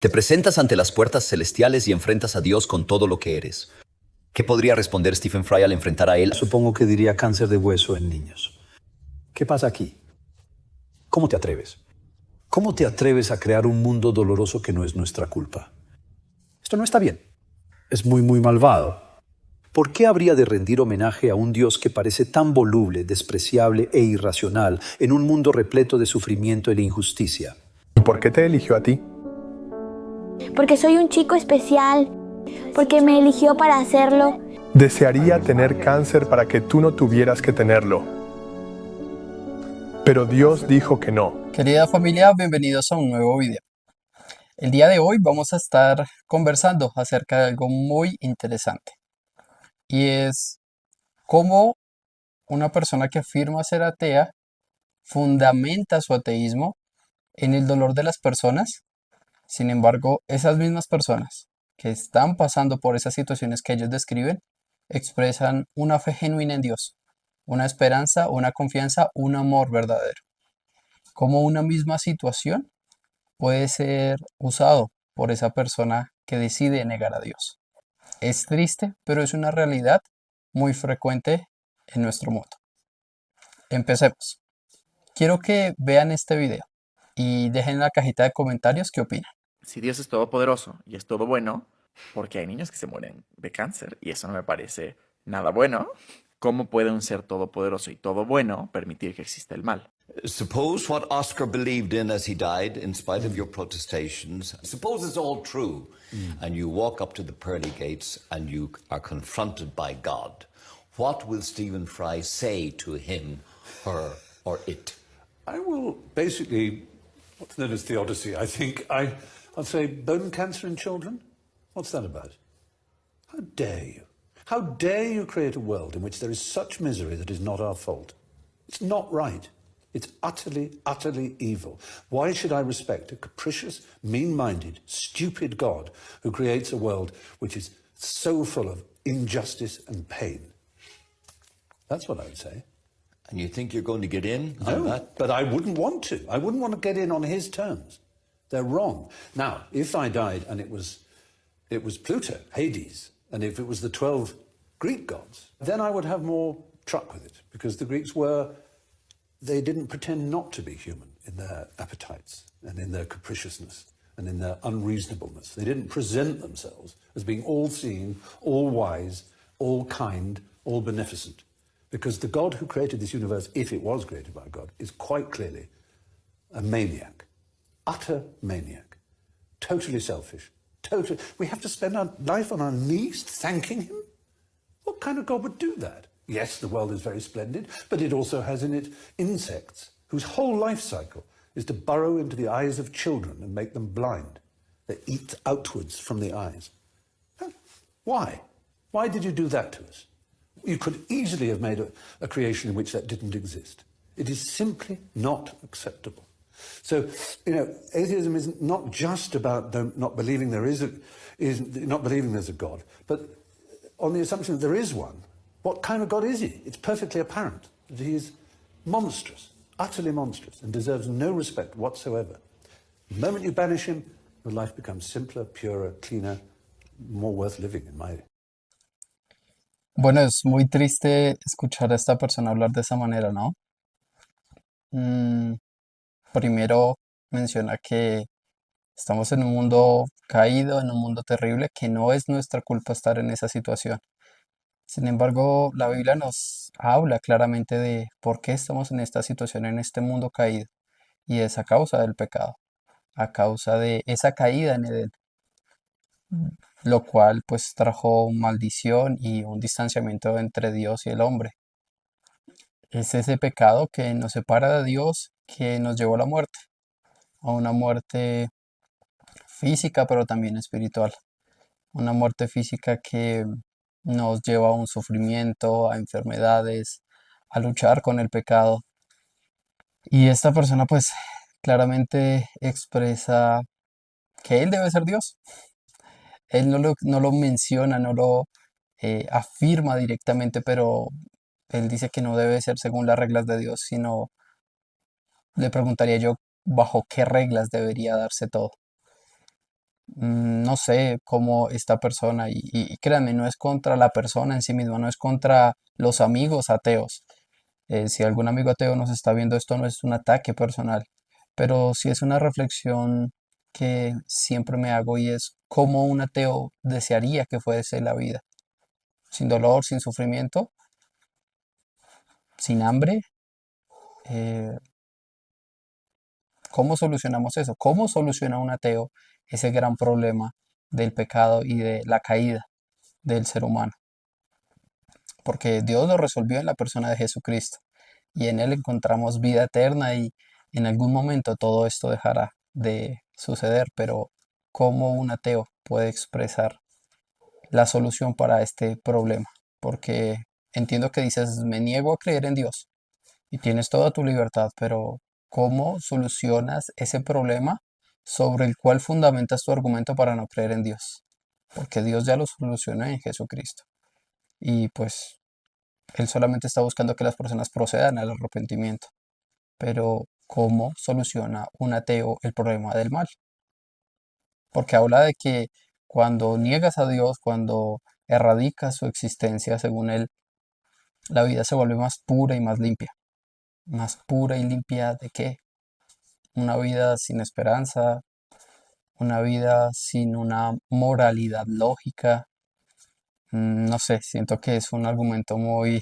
Te presentas ante las puertas celestiales y enfrentas a Dios con todo lo que eres. ¿Qué podría responder Stephen Fry al enfrentar a él? Supongo que diría cáncer de hueso en niños. ¿Qué pasa aquí? ¿Cómo te atreves? ¿Cómo te atreves a crear un mundo doloroso que no es nuestra culpa? Esto no está bien. Es muy, muy malvado. ¿Por qué habría de rendir homenaje a un Dios que parece tan voluble, despreciable e irracional en un mundo repleto de sufrimiento e injusticia? ¿Y por qué te eligió a ti? Porque soy un chico especial, porque me eligió para hacerlo. Desearía tener cáncer para que tú no tuvieras que tenerlo. Pero Dios dijo que no. Querida familia, bienvenidos a un nuevo video. El día de hoy vamos a estar conversando acerca de algo muy interesante y es cómo una persona que afirma ser atea fundamenta su ateísmo en el dolor de las personas. Sin embargo, esas mismas personas que están pasando por esas situaciones que ellos describen expresan una fe genuina en Dios, una esperanza, una confianza, un amor verdadero. Como una misma situación puede ser usado por esa persona que decide negar a Dios. Es triste, pero es una realidad muy frecuente en nuestro mundo. Empecemos. Quiero que vean este video y dejen en la cajita de comentarios qué opinan. Si Dios es todopoderoso y es todo bueno, porque hay niños que se mueren de cáncer y eso no me parece nada bueno, ¿cómo puede un ser todopoderoso y todo bueno permitir que exista el mal? Suppose what Oscar believed in as he died, in spite of your protestations, suppose it's all true, and you walk up to the pearly gates and you are confronted by God. What will Stephen Fry say to him, her, or it? I will basically, what's known as theodicy, I think. I'll say bone cancer in children? What's that about? How dare you? How dare you create a world in which there is such misery that is not our fault? It's not right. It's utterly, utterly evil. Why should I respect a capricious, mean-minded, stupid God who creates a world which is so full of injustice and pain? That's what I would say. And you think you're going to get in on No, that? but I wouldn't want to. I wouldn't want to get in on his terms. They're wrong. Now, if I died and it was Pluto, Hades, and if it was the 12 Greek gods, then I would have more truck with it, because the Greeks they didn't pretend not to be human in their appetites and in their capriciousness and in their unreasonableness. They didn't present themselves as being all-seeing, all-wise, all-kind, all-beneficent. Because the God who created this universe, if it was created by God, is quite clearly a maniac, utter maniac, totally selfish, totally. We have to spend our life on our knees thanking him? What kind of God would do that? Yes, the world is very splendid, but it also has in it insects whose whole life cycle is to burrow into the eyes of children and make them blind. They eat outwards from the eyes. Why? Why did you do that to us? You could easily have made a creation in which that didn't exist. It is simply not acceptable. So, atheism is not just about not believing not believing there's a God, but on the assumption that there is one. What kind of God is he? It's perfectly apparent that he is monstrous, utterly monstrous, and deserves no respect whatsoever. The moment you banish him, your life becomes simpler, purer, cleaner, more worth living, in my. Bueno, es muy triste escuchar a esta persona hablar de esa manera, ¿no? Mm, Primero menciona que estamos en un mundo caído, en un mundo terrible, que no es nuestra culpa estar en esa situación. Sin embargo, la Biblia nos habla claramente de por qué estamos en esta situación, en este mundo caído, y es a causa del pecado, a causa de esa caída en Edén, lo cual pues trajo maldición y un distanciamiento entre Dios y el hombre. Es ese pecado que nos separa de Dios, que nos llevó a la muerte, a una muerte física, pero también espiritual. Una muerte física que nos lleva a un sufrimiento, a enfermedades, a luchar con el pecado. Y esta persona pues claramente expresa que él debe ser Dios. Él no lo menciona, no lo afirma directamente, pero él dice que no debe ser según las reglas de Dios, sino le preguntaría yo bajo qué reglas debería darse todo. no sé cómo esta persona, y créanme, no es contra la persona en sí misma, no es contra los amigos ateos. Si algún amigo ateo nos está viendo, esto no es un ataque personal, pero sí es una reflexión que siempre me hago y es cómo un ateo desearía que fuese la vida, sin dolor, sin sufrimiento, sin hambre. eh, ¿Cómo solucionamos eso? ¿Cómo soluciona un ateo ese gran problema del pecado y de la caída del ser humano? Porque Dios lo resolvió en la persona de Jesucristo y en Él encontramos vida eterna y en algún momento todo esto dejará de suceder, pero ¿cómo un ateo puede expresar la solución para este problema? Porque entiendo que dices, me niego a creer en Dios y tienes toda tu libertad, pero ¿cómo solucionas ese problema sobre el cual fundamentas tu argumento para no creer en Dios? Porque Dios ya lo solucionó en Jesucristo. Y pues Él solamente está buscando que las personas procedan al arrepentimiento. Pero ¿cómo soluciona un ateo el problema del mal? Porque habla de que cuando niegas a Dios, cuando erradicas su existencia, según Él, la vida se vuelve más pura y más limpia. ¿Más pura y limpia de qué? Una vida sin esperanza, una vida sin una moralidad lógica. No sé, siento que es un argumento muy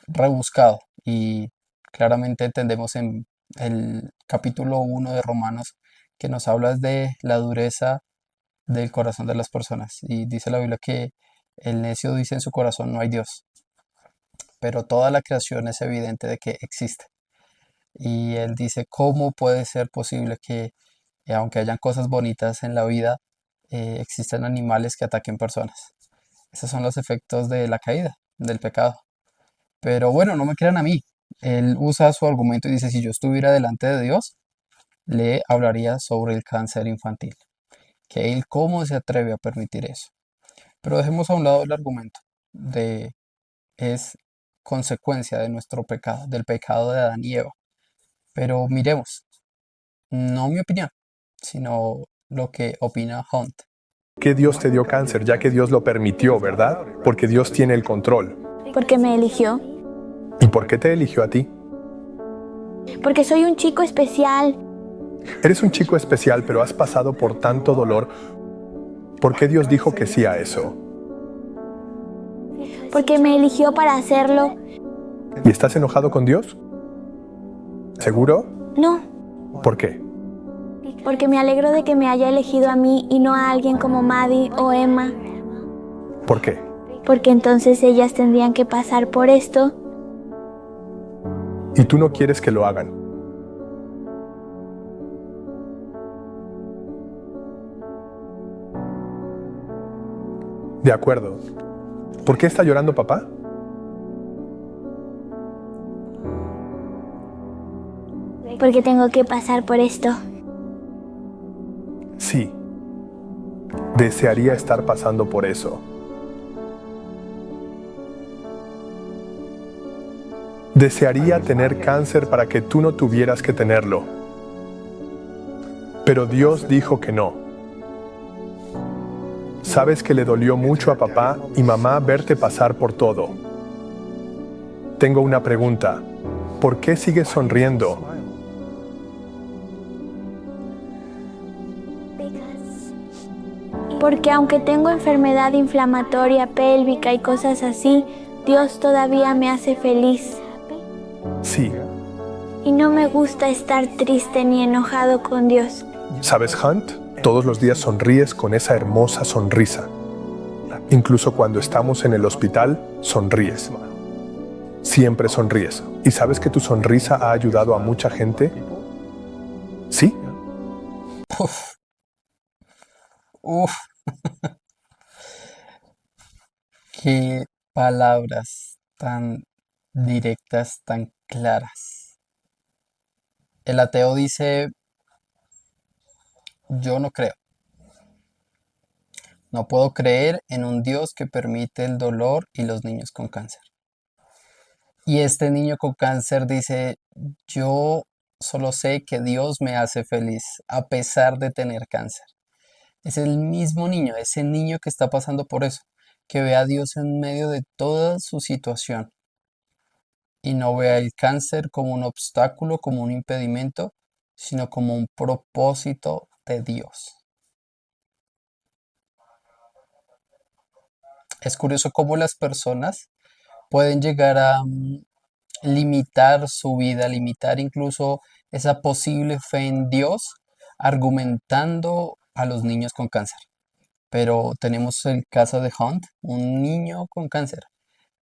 rebuscado y claramente entendemos en el capítulo 1 de Romanos que nos habla de la dureza del corazón de las personas y dice la Biblia que el necio dice en su corazón no hay Dios, pero toda la creación es evidente de que existe. Y él dice, ¿cómo puede ser posible que, aunque hayan cosas bonitas en la vida, existan animales que ataquen personas? Esos son los efectos de la caída, del pecado. Pero bueno, no me crean a mí. Él usa su argumento y dice, si yo estuviera delante de Dios, le hablaría sobre el cáncer infantil. Que él cómo se atreve a permitir eso. Pero dejemos a un lado el argumento de es consecuencia de nuestro pecado, del pecado de Adán y Eva. Pero miremos, no mi opinión, sino lo que opina Hunt. Que Dios te dio cáncer, ya que Dios lo permitió, ¿verdad? Porque Dios tiene el control. Porque me eligió. ¿Y por qué te eligió a ti? Porque soy un chico especial. Eres un chico especial, pero has pasado por tanto dolor. ¿Por qué Dios dijo que sí a eso? Porque me eligió para hacerlo. ¿Y estás enojado con Dios? ¿Seguro? No, ¿Por qué? porque me alegro de que me haya elegido a mí y no a alguien como Maddie o Emma. ¿Por qué? Porque entonces ellas tendrían que pasar por esto. Y tú no quieres que lo hagan. De acuerdo. ¿Por qué está llorando papá? Porque tengo que pasar por esto. Sí. Desearía estar pasando por eso. Desearía tener cáncer para que tú no tuvieras que tenerlo. Pero Dios dijo que no. Sabes que le dolió mucho a papá y mamá verte pasar por todo. Tengo una pregunta. ¿Por qué sigues sonriendo? Porque aunque tengo enfermedad inflamatoria pélvica y cosas así, Dios todavía me hace feliz. Sí. Y no me gusta estar triste ni enojado con Dios. ¿Sabes, Hunt? Todos los días sonríes con esa hermosa sonrisa. Incluso cuando estamos en el hospital, sonríes. Siempre sonríes. ¿Y sabes que tu sonrisa ha ayudado a mucha gente? ¿Sí? Uf, uf, qué palabras tan directas, tan claras. El ateo dice, yo no creo. No puedo creer en un Dios que permite el dolor y los niños con cáncer. Y este niño con cáncer dice, yo solo sé que Dios me hace feliz a pesar de tener cáncer. Es el mismo niño, ese niño que está pasando por eso, que ve a Dios en medio de toda su situación y no ve el cáncer como un obstáculo, como un impedimento, sino como un propósito de Dios. Es curioso cómo las personas pueden llegar a limitar su vida, limitar incluso esa posible fe en Dios, argumentando a los niños con cáncer. Pero tenemos el caso de Hunt, un niño con cáncer,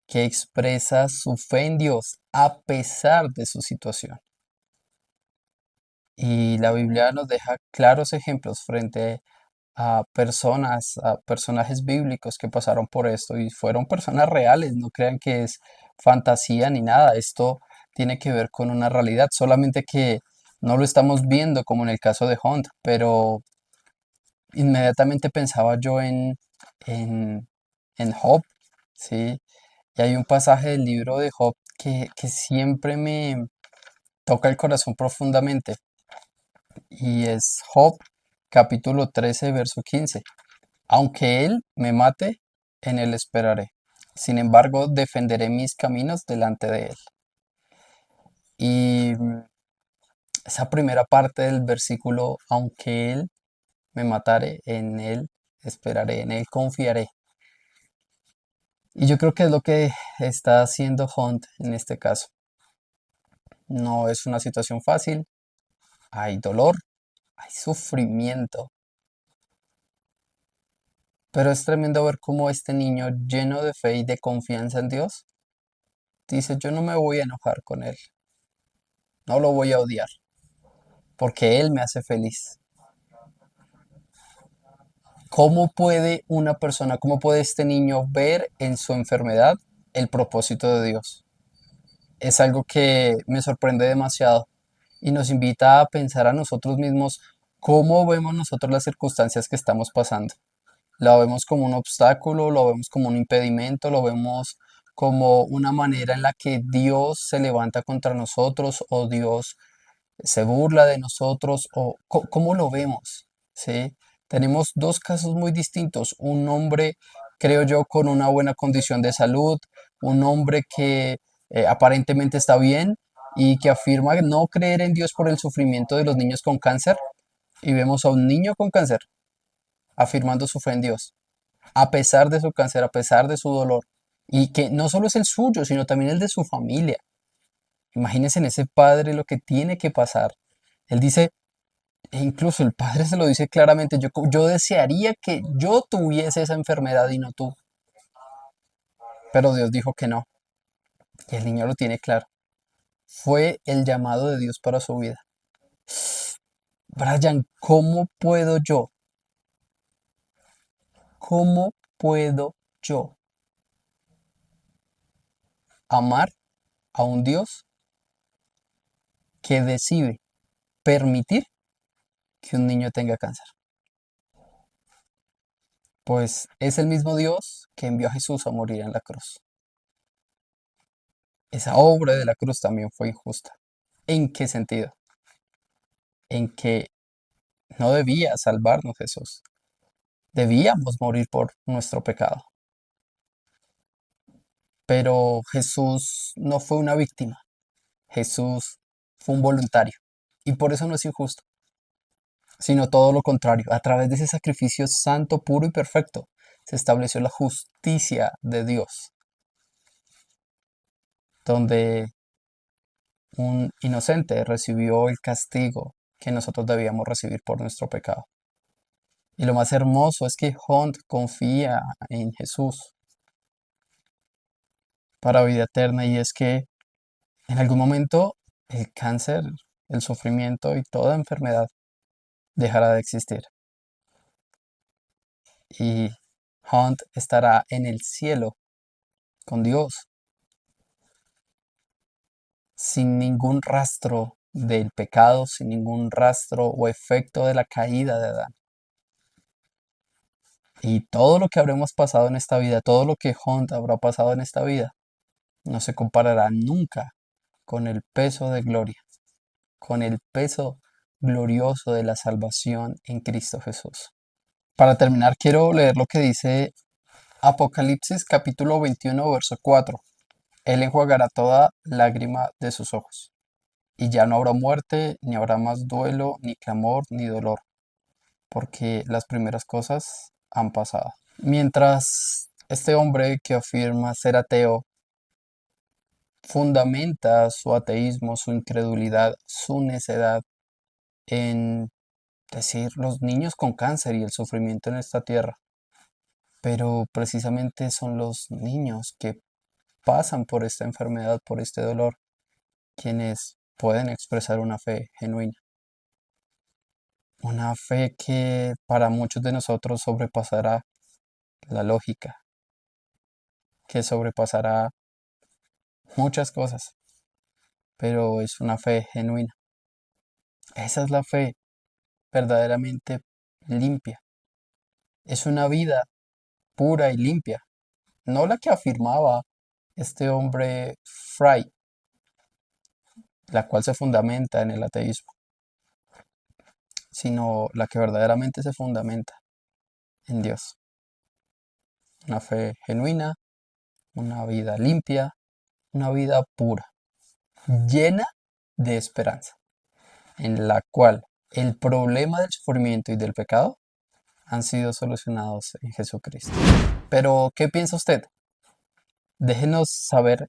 que expresa su fe en Dios a pesar de su situación. Y la Biblia nos deja claros ejemplos frente a personas, a personajes bíblicos que pasaron por esto y fueron personas reales, no crean que es fantasía ni nada, esto tiene que ver con una realidad, solamente que no lo estamos viendo como en el caso de Hunt, pero inmediatamente pensaba yo en, en Job, ¿sí? Y hay un pasaje del libro de Job que siempre me toca el corazón profundamente y es Job capítulo 13 verso 15. Aunque él me mate, en él esperaré. Sin embargo, defenderé mis caminos delante de él. Y esa primera parte del versículo, aunque él me matare, en él esperaré, en él confiaré. Y yo creo que es lo que está haciendo Hunt en este caso. No es una situación fácil, hay dolor, hay sufrimiento, pero es tremendo ver cómo este niño lleno de fe y de confianza en Dios dice, yo no me voy a enojar con él, no lo voy a odiar, porque él me hace feliz. ¿Cómo puede una persona, cómo puede este niño ver en su enfermedad el propósito de Dios? Es algo que me sorprende demasiado y nos invita a pensar a nosotros mismos cómo vemos nosotros las circunstancias que estamos pasando. ¿Lo vemos como un obstáculo, lo vemos como un impedimento, lo vemos como una manera en la que Dios se levanta contra nosotros o Dios se burla de nosotros o cómo lo vemos? ¿Sí? Tenemos dos casos muy distintos. Un hombre, creo yo, con una buena condición de salud, un hombre que aparentemente está bien y que afirma no creer en Dios por el sufrimiento de los niños con cáncer. Y vemos a un niño con cáncer afirmando su fe en Dios, a pesar de su cáncer, a pesar de su dolor. Y que no solo es el suyo, sino también el de su familia. Imagínense en ese padre lo que tiene que pasar. Él dice, e incluso el padre se lo dice claramente, yo desearía que yo tuviese esa enfermedad y no tú. Pero Dios dijo que no. Y el niño lo tiene claro. Fue el llamado de Dios para su vida. Brian, cómo puedo yo amar a un Dios que decide permitir que un niño tenga cáncer? Pues es el mismo Dios que envió a Jesús a morir en la cruz. Esa obra de la cruz también fue injusta. ¿En qué sentido? En que no debía salvarnos Jesús. Debíamos morir por nuestro pecado. Pero Jesús no fue una víctima. Jesús fue un voluntario. Y por eso no es injusto, sino todo lo contrario. A través de ese sacrificio santo, puro y perfecto, se estableció la justicia de Dios, donde un inocente recibió el castigo que nosotros debíamos recibir por nuestro pecado. Y lo más hermoso es que Hunt confía en Jesús para vida eterna y es que en algún momento el cáncer, el sufrimiento y toda enfermedad dejará de existir. Y Hunt estará en el cielo con Dios sin ningún rastro del pecado, sin ningún rastro o efecto de la caída de Adán. Y todo lo que habremos pasado en esta vida, todo lo que Hunt habrá pasado en esta vida, no se comparará nunca con el peso de gloria, con el peso glorioso de la salvación en Cristo Jesús. Para terminar, quiero leer lo que dice Apocalipsis capítulo 21, verso 4. Él enjuagará toda lágrima de sus ojos, y ya no habrá muerte, ni habrá más duelo, ni clamor, ni dolor, porque las primeras cosas han pasado. Mientras este hombre que afirma ser ateo fundamenta su ateísmo, su incredulidad, su necedad en decir los niños con cáncer y el sufrimiento en esta tierra, pero precisamente son los niños que pasan por esta enfermedad, por este dolor, quienes pueden expresar una fe genuina, una fe que para muchos de nosotros sobrepasará la lógica, que sobrepasará muchas cosas, pero es una fe genuina. Esa es la fe verdaderamente limpia. Es una vida pura y limpia, no la que afirmaba este hombre Fry, la cual se fundamenta en el ateísmo, sino la que verdaderamente se fundamenta en Dios. Una fe genuina, una vida limpia, una vida pura, llena de esperanza, en la cual el problema del sufrimiento y del pecado han sido solucionados en Jesucristo. Pero, ¿qué piensa usted? Déjenos saber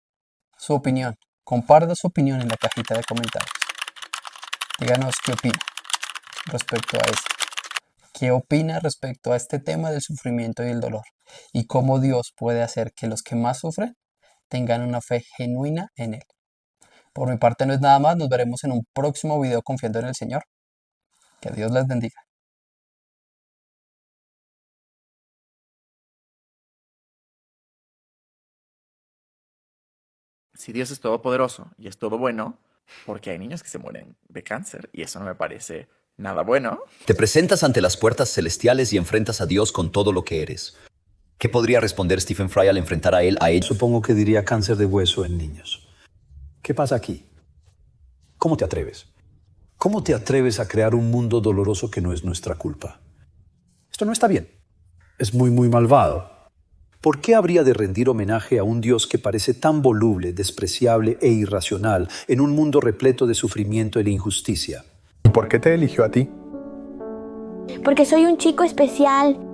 su opinión. Comparta su opinión en la cajita de comentarios. Díganos qué opina respecto a esto. ¿Qué opina respecto a este tema del sufrimiento y el dolor? Y cómo Dios puede hacer que los que más sufren tengan una fe genuina en Él. Por mi parte no es nada más. Nos veremos en un próximo video confiando en el Señor. Que Dios les bendiga. Si Dios es todopoderoso y es todo bueno, porque hay niños que se mueren de cáncer y eso no me parece nada bueno. Te presentas ante las puertas celestiales y enfrentas a Dios con todo lo que eres. ¿Qué podría responder Stephen Fry al enfrentar a él a ellos? Supongo que diría cáncer de hueso en niños. ¿Qué pasa aquí? ¿Cómo te atreves? ¿Cómo te atreves a crear un mundo doloroso que no es nuestra culpa? Esto no está bien. Es muy, muy malvado. ¿Por qué habría de rendir homenaje a un Dios que parece tan voluble, despreciable e irracional en un mundo repleto de sufrimiento y de injusticia? ¿Y por qué te eligió a ti? Porque soy un chico especial.